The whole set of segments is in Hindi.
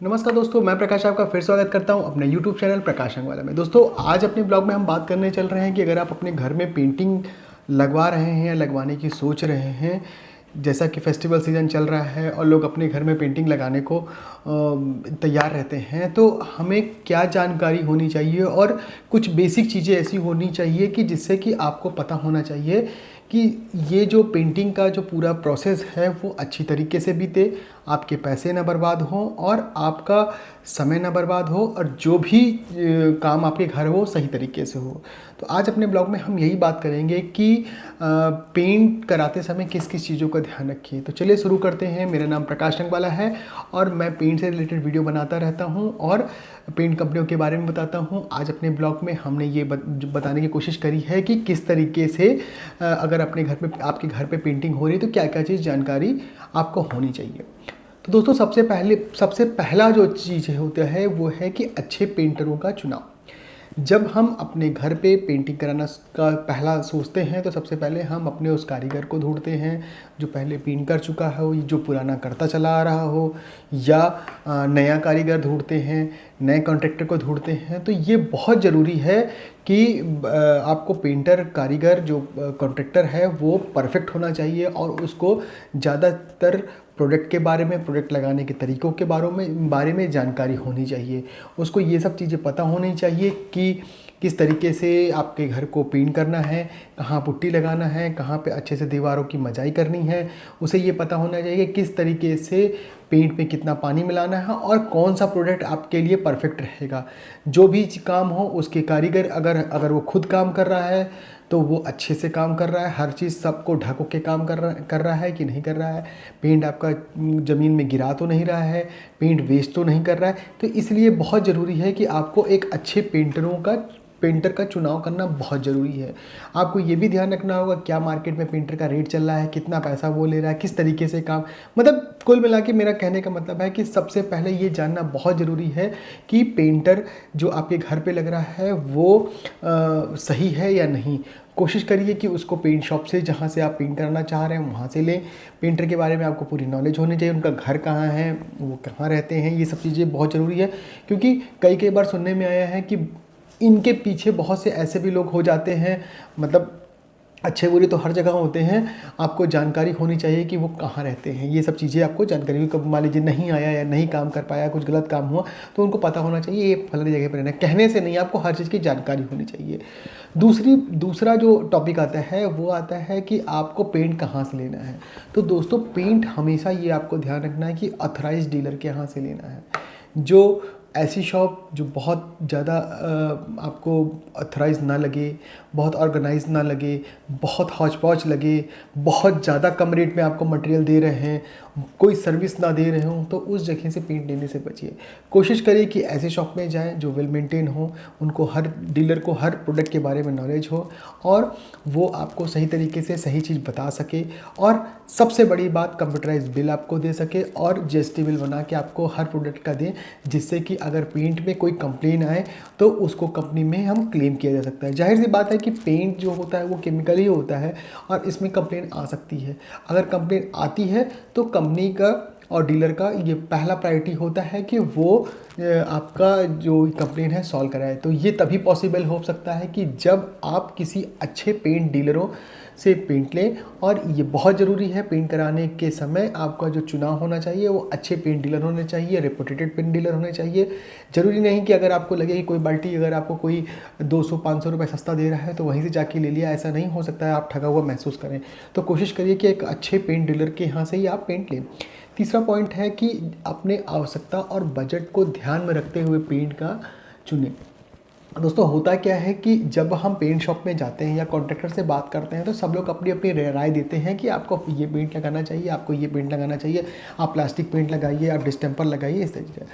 नमस्कार दोस्तों, मैं प्रकाश आपका फिर स्वागत करता हूं अपने YouTube चैनल प्रकाश अंगवाला में। दोस्तों, आज अपने ब्लॉग में हम बात करने चल रहे हैं कि अगर आप अपने घर में पेंटिंग लगवा रहे हैं या लगवाने की सोच रहे हैं, जैसा कि फेस्टिवल सीज़न चल रहा है और लोग अपने घर में पेंटिंग लगाने को तैयार रहते हैं, तो हमें क्या जानकारी होनी चाहिए और कुछ बेसिक चीज़ें ऐसी होनी चाहिए कि जिससे कि आपको पता होना चाहिए कि ये जो पेंटिंग का जो पूरा प्रोसेस है वो अच्छी तरीके से बीते, आपके पैसे ना बर्बाद हों और आपका समय ना बर्बाद हो और जो भी काम आपके घर हो सही तरीके से हो। तो आज अपने ब्लॉग में हम यही बात करेंगे कि पेंट कराते समय किस किस चीज़ों का ध्यान रखिए। तो चलिए शुरू करते हैं। मेरा नाम प्रकाश अंगवाला है और मैं पेंट से रिलेटेड वीडियो बनाता रहता हूं और पेंट कंपनियों के बारे में बताता हूं। आज अपने ब्लॉग में हमने ये बताने की कोशिश करी है कि किस तरीके से अगर अपने घर पे आपके घर पे पेंटिंग हो रही है तो क्या क्या चीज़ जानकारी आपको होनी चाहिए। तो दोस्तों, सबसे पहला जो चीज़ होता है वो है कि अच्छे पेंटरों का चुनाव। जब हम अपने घर पे पेंटिंग कराना का पहला सोचते हैं तो सबसे पहले हम अपने उस कारीगर को ढूंढते हैं जो पहले पेंट कर चुका हो, जो पुराना करता चला आ रहा हो, या नया कारीगर ढूंढते हैं, नए कॉन्ट्रैक्टर को ढूंढते हैं। तो ये बहुत ज़रूरी है कि आपको पेंटर कारीगर जो कॉन्ट्रैक्टर है वो परफेक्ट होना चाहिए और उसको ज़्यादातर प्रोडक्ट के बारे में, प्रोडक्ट लगाने के तरीक़ों के बारे में जानकारी होनी चाहिए। उसको ये सब चीज़ें पता होनी चाहिए कि किस तरीके से आपके घर को पेंट करना है, कहाँ पुट्टी लगाना है, कहाँ पे अच्छे से दीवारों की मजाई करनी है। उसे ये पता होना चाहिए किस तरीके से पेंट में कितना पानी मिलाना है और कौन सा प्रोडक्ट आपके लिए परफेक्ट रहेगा। जो भी काम हो उसके कारीगर अगर वो खुद काम कर रहा है तो वो अच्छे से काम कर रहा है, हर चीज़ सबको ढक के काम कर रहा है कि नहीं कर रहा है, पेंट आपका ज़मीन में गिरा तो नहीं रहा है, पेंट वेस्ट तो नहीं कर रहा है। तो इसलिए बहुत ज़रूरी है कि आपको एक अच्छे पेंटर का चुनाव करना बहुत ज़रूरी है। आपको ये भी ध्यान रखना होगा क्या मार्केट में पेंटर का रेट चल रहा है, कितना पैसा वो ले रहा है, किस तरीके से काम, मतलब कुल मिला के मेरा कहने का मतलब है कि सबसे पहले ये जानना बहुत ज़रूरी है कि पेंटर जो आपके घर पे लग रहा है वो सही है या नहीं। कोशिश करिए कि उसको पेंट शॉप से, जहाँ से आप पेंट कराना चाह रहे हैं वहाँ से लें। पेंटर के बारे में आपको पूरी नॉलेज होनी चाहिए, उनका घर कहाँ है, वो कहाँ रहते हैं, ये सब चीज़ें बहुत ज़रूरी है। क्योंकि कई बार सुनने में आया है कि इनके पीछे बहुत से ऐसे भी लोग हो जाते हैं, मतलब अच्छे बुरे तो हर जगह होते हैं। आपको जानकारी होनी चाहिए कि वो कहाँ रहते हैं, ये सब चीज़ें आपको जानकारी। कब मान लीजिए नहीं आया या नहीं काम कर पाया, कुछ गलत काम हुआ, तो उनको पता होना चाहिए ये फलानी जगह पर रहना है। कहने से नहीं, आपको हर चीज़ की जानकारी होनी चाहिए। दूसरा जो टॉपिक आता है वो आता है कि आपको पेंट कहाँ से लेना है। तो दोस्तों, पेंट हमेशा ये आपको ध्यान रखना है कि ऑथराइज्ड डीलर के यहाँ से लेना है। जो ऐसी शॉप जो बहुत ज़्यादा आपको ऑथराइज ना लगे, बहुत ऑर्गेनाइज ना लगे, बहुत हौच पौच लगे, बहुत ज़्यादा कम रेट में आपको मटेरियल दे रहे हैं, कोई सर्विस ना दे रहे हों, तो उस जगह से पेंट लेने से बचिए। कोशिश करिए कि ऐसे शॉप में जाएं जो वेल मेंटेन हो, उनको हर डीलर को हर प्रोडक्ट के बारे में नॉलेज हो और वो आपको सही तरीके से सही चीज़ बता सके। और सबसे बड़ी बात, कंप्यूटराइज बिल आपको दे सके और जीएसटी बिल बना के आपको हर प्रोडक्ट का दें, जिससे कि अगर पेंट में कोई कंप्लेन आए तो उसको कंपनी में हम क्लेम किया जा सकता है। जाहिर सी बात है कि पेंट जो होता है वो केमिकल ही होता है और इसमें कंप्लेन आ सकती है। अगर कंप्लेन आती है तो कंपनी का और डीलर का ये पहला प्रायोरिटी होता है कि वो आपका जो कंप्लेन है सॉल्व कराए। तो ये तभी पॉसिबल हो सकता है कि जब आप किसी अच्छे पेंट डीलरों से पेंट लें। और ये बहुत ज़रूरी है, पेंट कराने के समय आपका जो चुनाव होना चाहिए वो अच्छे पेंट डीलर होने चाहिए, रेपुटेटेड पेंट डीलर होने चाहिए। ज़रूरी नहीं कि अगर आपको लगे कि कोई बाल्टी अगर आपको कोई 200-500 रुपये सस्ता दे रहा है तो वहीं से जाके ले लिया, ऐसा नहीं हो सकता है, आप ठगा हुआ महसूस करें। तो कोशिश करिए कि एक अच्छे पेंट डीलर के यहाँ से ही आप पेंट लें। तीसरा पॉइंट है कि अपने आवश्यकता और बजट को ध्यान में रखते हुए पेंट का चुनें। दोस्तों, होता क्या है कि जब हम पेंट शॉप में जाते हैं या कॉन्ट्रैक्टर से बात करते हैं तो सब लोग अपनी अपनी राय देते हैं कि आपको ये पेंट लगाना चाहिए, आपको ये पेंट लगाना चाहिए, आप प्लास्टिक पेंट लगाइए, आप डिस्टेम्पर लगाइए, इस तरीके से।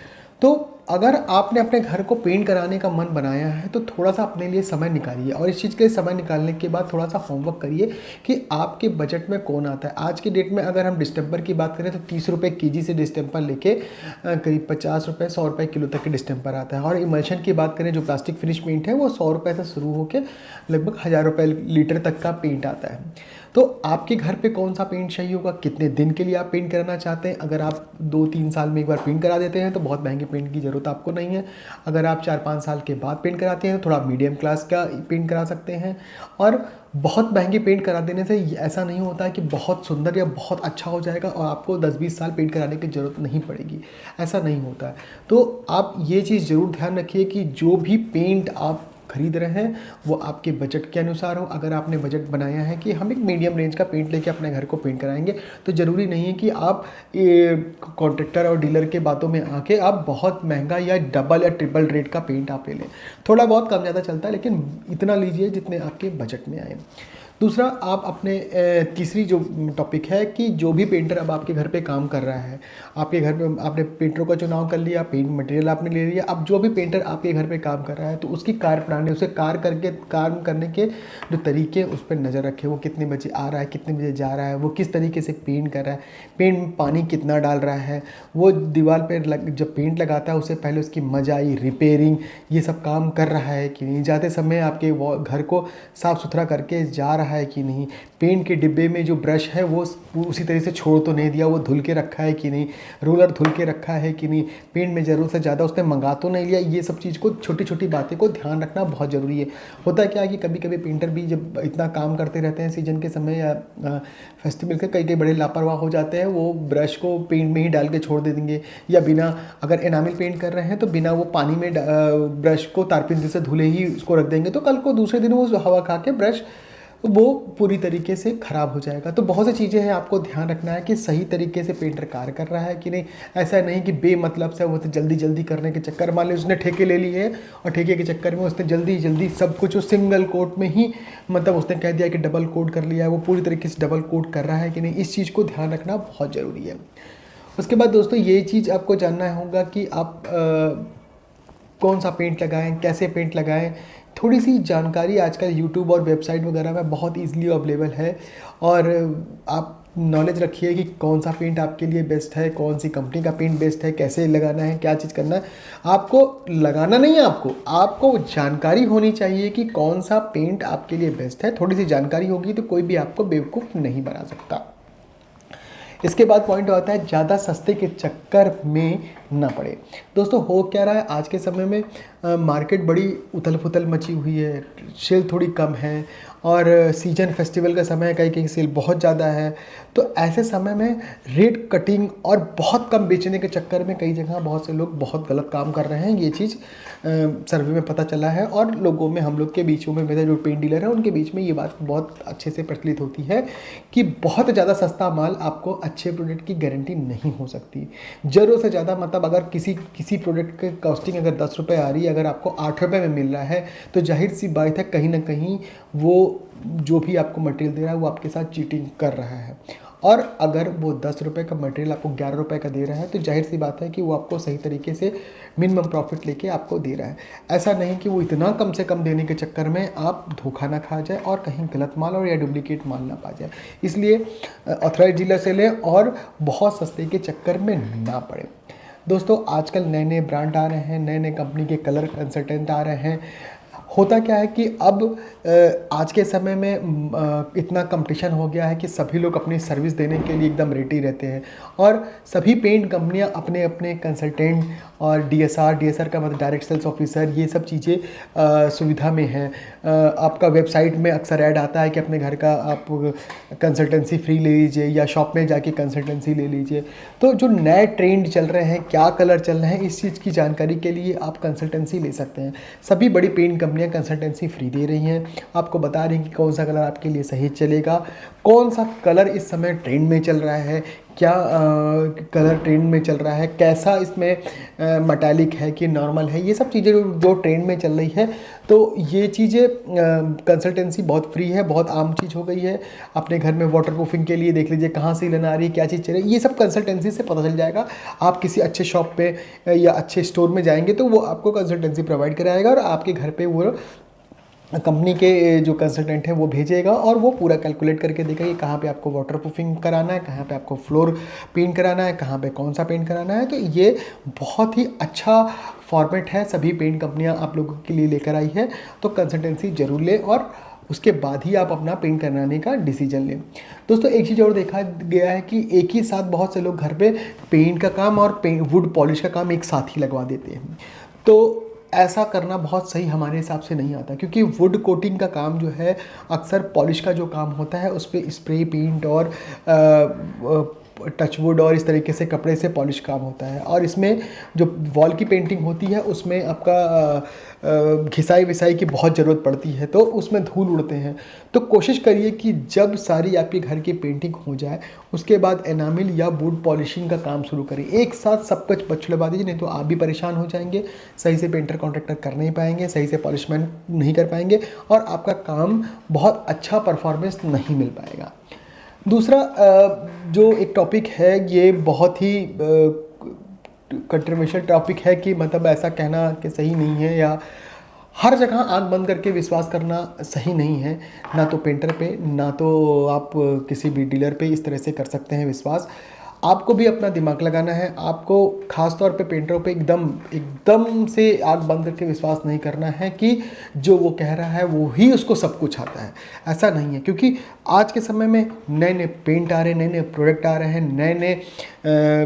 तो अगर आपने अपने घर को पेंट कराने का मन बनाया है तो थोड़ा सा अपने लिए समय निकालिए, और इस चीज़ के लिए समय निकालने के बाद थोड़ा सा होमवर्क करिए कि आपके बजट में कौन आता है। आज की डेट में अगर हम डिस्टेम्पर की बात करें तो 30 रुपये केजी से डिस्टेम्पर लेके करीब 50 रुपये 100 रुपये किलो तक के डिस्टेम्पर आता है। और इमल्शन की बात करें जो प्लास्टिक फिनिश पेंट है वो 100 रुपये से शुरू होकर लगभग 1000 रुपये लीटर तक का पेंट आता है। तो आपके घर पे कौन सा पेंट चाहिए होगा, कितने दिन के लिए आप पेंट कराना चाहते हैं। अगर आप 2-3 साल में एक बार पेंट करा देते हैं तो बहुत महंगे पेंट की ज़रूरत आपको नहीं है। अगर आप 4-5 साल के बाद पेंट कराते हैं तो थोड़ा मीडियम क्लास का पेंट करा सकते हैं। और बहुत महंगे पेंट करा देने से ऐसा नहीं होता है कि बहुत सुंदर या बहुत अच्छा हो जाएगा और आपको 10-20 साल पेंट कराने की ज़रूरत नहीं पड़ेगी, ऐसा नहीं होता है। तो आप ये चीज़ ज़रूर ध्यान रखिए कि जो भी पेंट आप खरीद रहे हैं वो आपके बजट के अनुसार हो। अगर आपने बजट बनाया है कि हम एक मीडियम रेंज का पेंट लेके अपने घर को पेंट कराएंगे तो ज़रूरी नहीं है कि आप कॉन्ट्रैक्टर और डीलर के बातों में आके आप बहुत महंगा या डबल या ट्रिपल रेट का पेंट आप ले लें। थोड़ा बहुत कम ज़्यादा चलता है, लेकिन इतना लीजिए जितने आपके बजट में आए। दूसरा, आप अपने तीसरी जो टॉपिक है कि जो भी पेंटर अब आपके घर पे काम कर रहा है, आपके घर पे आपने पेंटरों का चुनाव कर लिया, पेंट मटेरियल आपने ले लिया, अब जो भी पेंटर आपके घर पे काम कर रहा है तो उसकी कार्यप्रणाली, उसे काम करने के जो तरीके उस पर नज़र रखें। वो कितने बजे आ रहा है, कितने बजे जा रहा है, वो किस तरीके से पेंट कर रहा है, पेंट में पानी कितना डाल रहा है, वो दीवार पर जब पेंट लगाता है उससे पहले उसकी मजाई, रिपेयरिंग, ये सब काम कर रहा है कि नहीं, जाते समय आपके घर को साफ़ सुथरा करके जा रहा है कि नहीं, पेंट के डिब्बे में जो ब्रश है वो उसी तरह से छोड़ तो नहीं दिया, वो धुल के रखा है कि नहीं, रोलर धुल के रखा है कि नहीं, पेंट में ज़रूरत से ज़्यादा उसने मंगा तो नहीं लिया। ये सब चीज़ को, छोटी छोटी बातें को ध्यान रखना बहुत ज़रूरी है। होता क्या है कि कभी कभी पेंटर भी जब इतना काम करते रहते हैं सीजन के समय या फेस्टिवल के, कई बड़े लापरवाह हो जाते हैं, वो ब्रश को पेंट में ही डाल के छोड़ दे देंगे, या बिना, अगर एनामिल पेंट कर रहे हैं तो बिना वो पानी में ब्रश को तारपिंजर से धुले ही उसको रख देंगे, तो कल को दूसरे दिन वो हवा खा के ब्रश वो पूरी तरीके से ख़राब हो जाएगा। तो बहुत सी चीज़ें हैं, आपको ध्यान रखना है कि सही तरीके से पेंटर कार्य कर रहा है कि नहीं। ऐसा नहीं कि बेमतलब से वो तो जल्दी जल्दी करने के चक्कर, मान ली उसने ठेके ले लिए है और ठेके के चक्कर में उसने जल्दी जल्दी सब कुछ उस सिंगल कोट में ही, मतलब उसने कह दिया कि डबल कोट कर लिया है, वो पूरी तरीके से डबल कोट कर रहा है कि नहीं, इस चीज़ को ध्यान रखना बहुत ज़रूरी है। उसके बाद दोस्तों ये चीज़ आपको जानना होगा कि आप कौन सा पेंट लगाएं, कैसे पेंट लगाएं। थोड़ी सी जानकारी आजकल यूट्यूब और वेबसाइट वगैरह में बहुत इजीली अवेलेबल है, और आप नॉलेज रखिए कि कौन सा पेंट आपके लिए बेस्ट है, कौन सी कंपनी का पेंट बेस्ट है, कैसे लगाना है, क्या चीज़ करना है। आपको लगाना नहीं है, आपको जानकारी होनी चाहिए कि कौन सा पेंट आपके लिए बेस्ट है। थोड़ी सी जानकारी होगी तो कोई भी आपको बेवकूफ़ नहीं बना सकता। इसके बाद पॉइंट आता है ज़्यादा सस्ते के चक्कर में ना पड़े। दोस्तों हो क्या रहा है आज के समय में, मार्केट बड़ी उथल पुथल मची हुई है, सेल थोड़ी कम है, और सीजन फेस्टिवल का समय है, कहीं कहीं सेल बहुत ज़्यादा है। तो ऐसे समय में रेट कटिंग और बहुत कम बेचने के चक्कर में कई जगह बहुत से लोग बहुत गलत काम कर रहे हैं। ये चीज़ सर्वे में पता चला है, और लोगों में, हम लोग के बीचों में, मेरे जो पेंट डीलर है उनके बीच में ये बात बहुत अच्छे से प्रचलित होती है कि बहुत ज़्यादा सस्ता माल आपको अच्छे प्रोडक्ट की गारंटी नहीं हो सकती। ज़रूरत से ज़्यादा, मतलब अगर किसी प्रोडक्ट की कॉस्टिंग अगर 10 रुपये आ रही है, अगर आपको 8 रुपये में मिल रहा है तो जाहिर सी बात है कहीं ना कहीं वो जो भी आपको मटेरियल दे रहा है वो आपके साथ चीटिंग कर रहा है। और अगर वो 10 रुपये का मटेरियल आपको 11 रुपये का दे रहा है तो जाहिर सी बात है कि वो आपको सही तरीके से मिनिमम प्रॉफिट लेके आपको दे रहा है। ऐसा नहीं कि वो इतना कम से कम देने के चक्कर में आप धोखा ना खा जाए और कहीं गलत माल और या डुप्लीकेट माल ना पा जाए। इसलिए ऑथराइज डीलर से लें और बहुत सस्ते के चक्कर में ना पड़े। दोस्तों आजकल नए नए ब्रांड आ रहे हैं, नए नए कंपनी के कलर कंसल्टेंट आ रहे हैं। होता क्या है कि अब आज के समय में इतना कंपटीशन हो गया है कि सभी लोग अपनी सर्विस देने के लिए एकदम रेडी रहते हैं, और सभी पेंट कंपनियां अपने अपने कंसल्टेंट और डीएसआर का मतलब डायरेक्ट सेल्स ऑफिसर, ये सब चीज़ें सुविधा में हैं। आपका वेबसाइट में अक्सर ऐड आता है कि अपने घर का आप कंसल्टेंसी फ्री ले लीजिए या शॉप में जाके कंसल्टेंसी ले लीजिए। तो जो नए ट्रेंड चल रहे हैं, क्या कलर चल रहे हैं, इस चीज़ की जानकारी के लिए आप कंसल्टेंसी ले सकते हैं। सभी बड़ी पेंट कंपनियां कंसल्टेंसी फ्री दे रही हैं, आपको बता रही हैं कि कौन सा कलर आपके लिए सही चलेगा, कौन सा कलर इस समय ट्रेंड में चल रहा है, क्या कलर ट्रेंड में चल रहा है, कैसा इसमें मेटालिक है कि नॉर्मल है, ये सब चीज़ें जो ट्रेंड में चल रही है। तो ये चीज़ें कंसल्टेंसी बहुत फ्री है, बहुत आम चीज़ हो गई है। अपने घर में वाटर प्रूफिंग के लिए देख लीजिए कहाँ से लेना आ रही है, क्या चीज़ चल रही है, ये सब कंसल्टेंसी से पता चल जाएगा। आप किसी अच्छे शॉप पे या अच्छे स्टोर में जाएंगे तो वो आपको कंसल्टेंसी प्रोवाइड कराएगा और आपके घर पे वो कंपनी के जो कंसल्टेंट है वो भेजेगा और वो पूरा कैलकुलेट करके देगा कि कहाँ पे आपको वाटर प्रूफिंग कराना है, कहाँ पे आपको फ्लोर पेंट कराना है, कहाँ पे कौन सा पेंट कराना है। तो ये बहुत ही अच्छा फॉर्मेट है, सभी पेंट कंपनियाँ आप लोगों के लिए लेकर आई है। तो कंसल्टेंसी ज़रूर लें और उसके बाद ही आप अपना पेंट कराने का डिसीजन लें। दोस्तों एक चीज़ और देखा गया है कि एक ही साथ बहुत से लोग घर पे पेंट का काम और वुड पॉलिश का काम एक साथ ही लगवा देते हैं। तो ऐसा करना बहुत सही हमारे हिसाब से नहीं आता, क्योंकि वुड कोटिंग का काम जो है अक्सर पॉलिश का जो काम होता है उस पर स्प्रे पेंट और टच वुड और इस तरीके से कपड़े से पॉलिश काम होता है। और इसमें जो वॉल की पेंटिंग होती है उसमें आपका घिसाई विसाई की बहुत ज़रूरत पड़ती है, तो उसमें धूल उड़ते हैं। तो कोशिश करिए कि जब सारी आपके घर की पेंटिंग हो जाए उसके बाद एनामिल या वुड पॉलिशिंग का काम शुरू करें। एक साथ सब कुछ बछड़वा दीजिए, नहीं तो आप भी परेशान हो जाएंगे, सही से पेंटर कॉन्ट्रैक्टर कर नहीं पाएंगे, सही से पॉलिशमेंट नहीं कर पाएंगे और आपका काम बहुत अच्छा परफॉर्मेंस नहीं मिल पाएगा। दूसरा जो एक टॉपिक है ये बहुत ही कंट्रोवर्शियल टॉपिक है कि मतलब ऐसा कहना कि सही नहीं है या हर जगह आंख बंद करके विश्वास करना सही नहीं है, ना तो पेंटर पे ना तो आप किसी भी डीलर पे इस तरह से कर सकते हैं विश्वास। आपको भी अपना दिमाग लगाना है, आपको ख़ास तौर पे पेंटरों पे एकदम से आंख बंद करके विश्वास नहीं करना है कि जो वो कह रहा है वो ही उसको सब कुछ आता है। ऐसा नहीं है, क्योंकि आज के समय में नए नए पेंट आ रहे हैं, नए नए प्रोडक्ट आ रहे हैं, नए नए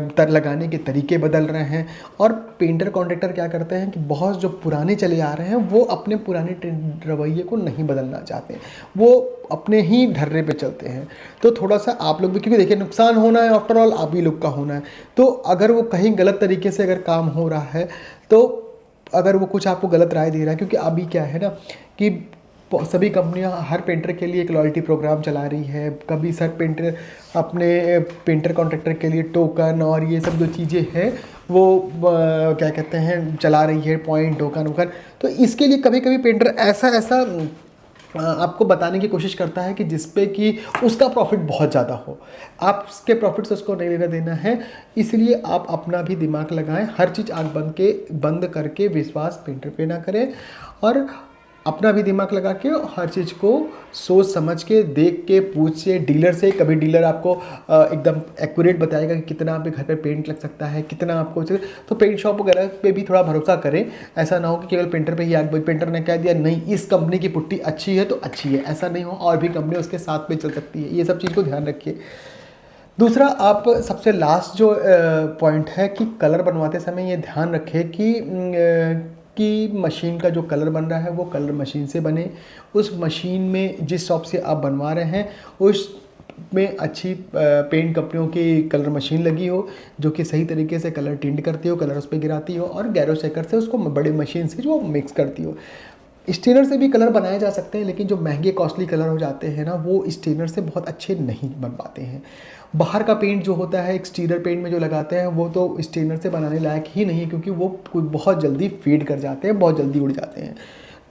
तर लगाने के तरीके बदल रहे हैं। और पेंटर कॉन्ट्रैक्टर क्या करते हैं कि बहुत जो पुराने चले आ रहे हैं वो अपने पुराने रवैये को नहीं बदलना चाहते, वो अपने ही ढर्रे पे चलते हैं। तो थोड़ा सा आप लोग भी, क्योंकि देखिए नुकसान होना है आफ्टर ऑल आप ही लोग का होना है। तो अगर वो कहीं गलत तरीके से अगर काम हो रहा है, तो अगर वो कुछ आपको गलत राय दे रहा है, क्योंकि अभी क्या है ना कि सभी कंपनियां हर पेंटर के लिए एक लॉयल्टी प्रोग्राम चला रही है। कभी सर पेंटर अपने पेंटर कॉन्ट्रैक्टर के लिए टोकन और ये सब जो चीज़ें हैं वो क्या कहते हैं चला रही है, पॉइंट टोकन वोकन। तो इसके लिए कभी कभी पेंटर ऐसा आपको बताने की कोशिश करता है कि जिस पे कि उसका प्रॉफिट बहुत ज़्यादा हो, आप उसके प्रॉफिट से उसको नहीं लेना देना है। इसलिए आप अपना भी दिमाग लगाएं, हर चीज़ आंख बंद करके विश्वास पेंटर पे ना करें और अपना भी दिमाग लगा के हर चीज़ को सोच समझ के देख के पूछिए डीलर से। कभी डीलर आपको एकदम एक्यूरेट बताएगा कि कितना आपके घर पे पेंट लग सकता है, कितना आपको। तो पेंट शॉप वगैरह पे भी थोड़ा भरोसा करें, ऐसा ना हो कि केवल पेंटर पे ही आग, पेंटर ने कह दिया नहीं इस कंपनी की पुट्टी अच्छी है तो अच्छी है, ऐसा नहीं हो, और भी कंपनी उसके साथ में चल सकती है। ये सब चीज़ को ध्यान रखिए। दूसरा, आप सबसे लास्ट जो पॉइंट है कि कलर बनवाते समय ये ध्यान रखें कि मशीन का जो कलर बन रहा है वो कलर मशीन से बने। उस मशीन में जिस शॉप से आप बनवा रहे हैं उस में अच्छी पेंट कंपनियों की कलर मशीन लगी हो जो कि सही तरीके से कलर टिंट करती हो, कलर उस पर गिराती हो और गैरो शेकर से उसको बड़ी मशीन से जो मिक्स करती हो। स्टेनर से भी कलर बनाए जा सकते हैं, लेकिन जो महंगे कॉस्टली कलर हो जाते हैं ना वो स्टेनर से बहुत अच्छे नहीं बन पाते हैं। बाहर का पेंट जो होता है एक्सटीरियर पेंट में जो लगाते हैं वो तो स्टेनर से बनाने लायक ही नहीं है, क्योंकि वो बहुत जल्दी फेड कर जाते हैं, बहुत जल्दी उड़ जाते हैं।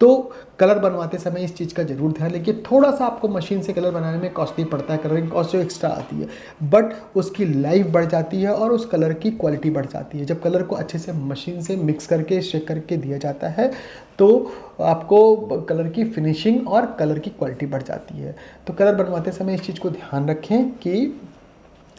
तो कलर बनवाते समय इस चीज़ का ज़रूर ध्यान रखिए। थोड़ा सा आपको मशीन से कलर बनाने में कॉस्टली पड़ता है, कलरिंग कॉस्ट जो एक्स्ट्रा आती है, बट उसकी लाइफ बढ़ जाती है और उस कलर की क्वालिटी बढ़ जाती है। जब कलर को अच्छे से मशीन से मिक्स करके शेक करके दिया जाता है तो आपको कलर की फिनिशिंग और कलर की क्वालिटी बढ़ जाती है। तो कलर बनवाते समय इस चीज़ को ध्यान रखें कि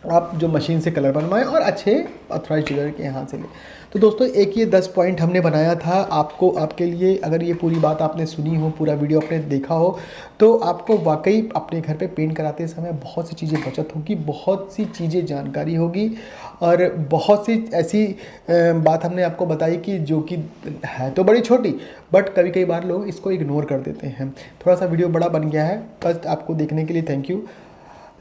आप जो मशीन से कलर बनवाएं और अच्छे ऑथराइज डीलर के यहाँ से लें। तो दोस्तों एक ये 10 पॉइंट हमने बनाया था आपके लिए। अगर ये पूरी बात आपने सुनी हो, पूरा वीडियो आपने देखा हो, तो आपको वाकई अपने घर पे पेंट कराते समय बहुत सी चीज़ें बचत होगी, बहुत सी चीज़ें जानकारी होगी और बहुत सी ऐसी बात हमने आपको बताई कि जो कि है तो बड़ी छोटी, बट कई बार लोग इसको इग्नोर कर देते हैं। थोड़ा सा वीडियो बड़ा बन गया है, बस आपको देखने के लिए थैंक यू।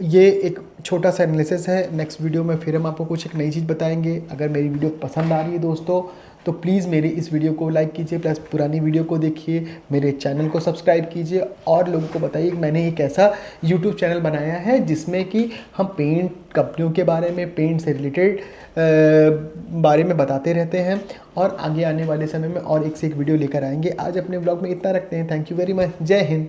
ये एक छोटा सा एनालिसिस है। नेक्स्ट वीडियो में फिर हम आपको कुछ एक नई चीज़ बताएंगे। अगर मेरी वीडियो पसंद आ रही है दोस्तों तो प्लीज़ मेरी इस वीडियो को लाइक कीजिए, प्लस पुरानी वीडियो को देखिए, मेरे चैनल को सब्सक्राइब कीजिए और लोगों को बताइए कि मैंने एक ऐसा यूट्यूब चैनल बनाया है जिसमें कि हम पेंट कंपनियों के बारे में, पेंट से रिलेटेड बारे में बताते रहते हैं और आगे आने वाले समय में और एक से एक वीडियो लेकर आएंगे। आज अपने ब्लॉग में इतना रखते हैं। Thank you very much. जय हिंद।